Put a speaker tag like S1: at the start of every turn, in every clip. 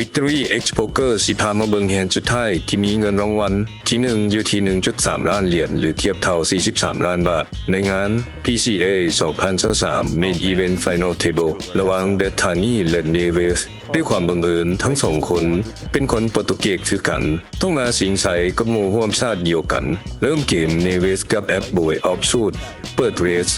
S1: Victory X Poker สิพามาเบิ่งแฮนด์สุดท้ายที่มีเงินรางวัลที่1อยู่ที่ 1.3 ล้านเหรียญหรือเทียบเท่า 43 ล้านบาท ในงาน PCA 2023 Main Event Final Table ระหว่างเดธานีและเนเวสด้วยความบังเอิญทั้งสองคนเป็นคนโปรตุเกสคือกันต้องมาสิงใส่กับหมู่ร่วมชาติเดียวกันเริ่มเกมเนเวสกับแอปบวยออฟสูดเปิดเรส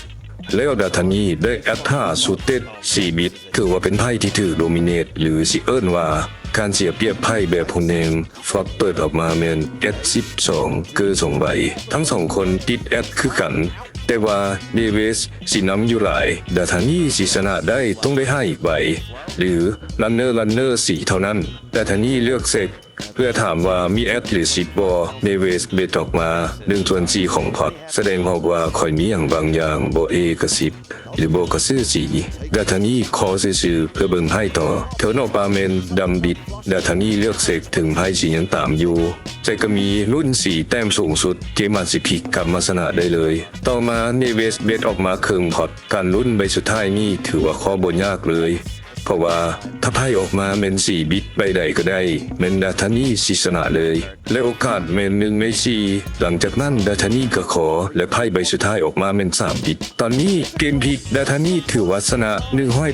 S1: แล้วดาธานีได้แอป5สูตรเต็ด4บิตถือว่าเป็นไพ่ที่ถือโดมิเนตหรือสิเอิ้นว่าการเสียเปรียบไพ่แบบผู้เนมฟลอปเปิดออกมาแมนแอด12คือ2ใบทั้งสองคนติดแอดคือกันแต่ว่าเดวิสสินำอยู่หลายดาธานีสิชนะได้ต้องได้5อีกใบหรือรันเนอร์4เท่านั้นดาธานีเลือกเซกเพื่อถามว่ามีแอดหรือ10บอเดวิสเบตออกมา1/4ของพอตแสดงออกว่าคอยมีอย่างบางอย่างบ่เอกระสิบหรือบ่กระซื้อสีดาธานีขอซื้อเพื่อเบิ่งไพ่ต่อเทวนอกปาเมนดำบิดดาธานีเลือกเซกถึงไพ่สียังตามอยู่ใจก็มีรุ่น4แต้มสูงสุดเกมอาจสิพลิกกลับมาชนะได้เลยต่อมาเนเวสเบตออกมาครึ่งพอตการลุ้นใบสุดท้ายนี่ถือว่าข้อบนยากเลยเพราะว่าถ้าไพ่ออกมาเป็น4บิตใบใดก็ได้เมนดาธานีสิชนะเลยและโอกาสเมน1ใน4หลังจากนั้นดาธานีก็ขอและไพ่ใบสุดท้ายออกมาเป็น3บิตตอนนี้เกมพลิกดาธานีถือว่าชนะ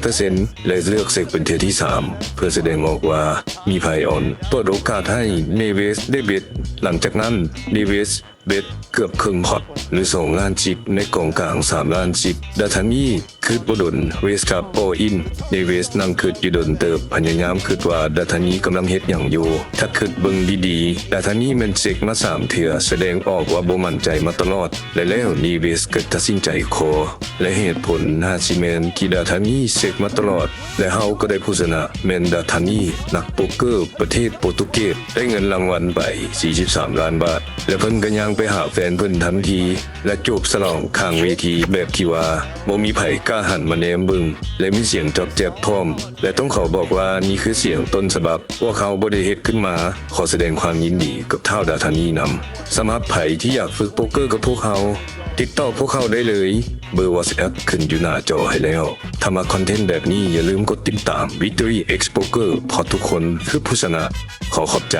S1: 100% และเลือกเซกเป็นเทือที่3เพื่อแสดงออกว่ามีไพ่อ่อนเปิดโอกาสให้เนเวสได้เบ็ดหลังจากนั้นเนเวสเบ็ดเกือบครึ่งพอตหรือ2ล้านจิบในกองกลาง3ล้านจิบดาธานีคืดบ่ดนเวสกับโออินเนเวสนั่งคืดอยู่ดนเติบพยายามคืดว่าดาธานีกำลังเฮ็ดอย่างอยู่ถ้าคืดเบิ่งดีๆดาธานีมันเช็คมา3เทื่อแสดงออกว่าบ่มั่นใจมาตลอดและแล้วเนเวสก็ตัดสินใจขอและเหตุผลน่าสิแม่นที่ดาธานีเช็คมาตลอดและเฮาก็ได้ผู้ชนะแม่นดาธานีนักโป๊กเกอร์ประเทศโปรตุเกสได้เงินรางวัลไป43ล้านบาทและเพิ่นก็ยังไปหาแฟนเพิ่นทันทีและจบฉลองข้างเวทีแบบที่ว่าบ่มีไผกล้าหันมาแนมเบิ่งและมีเสียงจอกแจ๊บพร้อมและต้องขอบอกว่านี่คือเสียงต้นฉบับว่าเขาบ่ได้เฮ็ดขึ้นมาขอแสดงความยินดีกับท้าวดาธานีนำสำหรับไผที่อยากฝึกโป๊กเกอร์กับพวกเขาติดต่อพวกเขาได้เลยเบอร์ WhatsApp ขึ้นอยู่หน้าจอให้แล้วถ้ามาคอนเทนต์แบบนี้อย่าลืมกดติดตาม Victory X Poker เพราะทุกคนคือผู้ชนะขอขอบใจ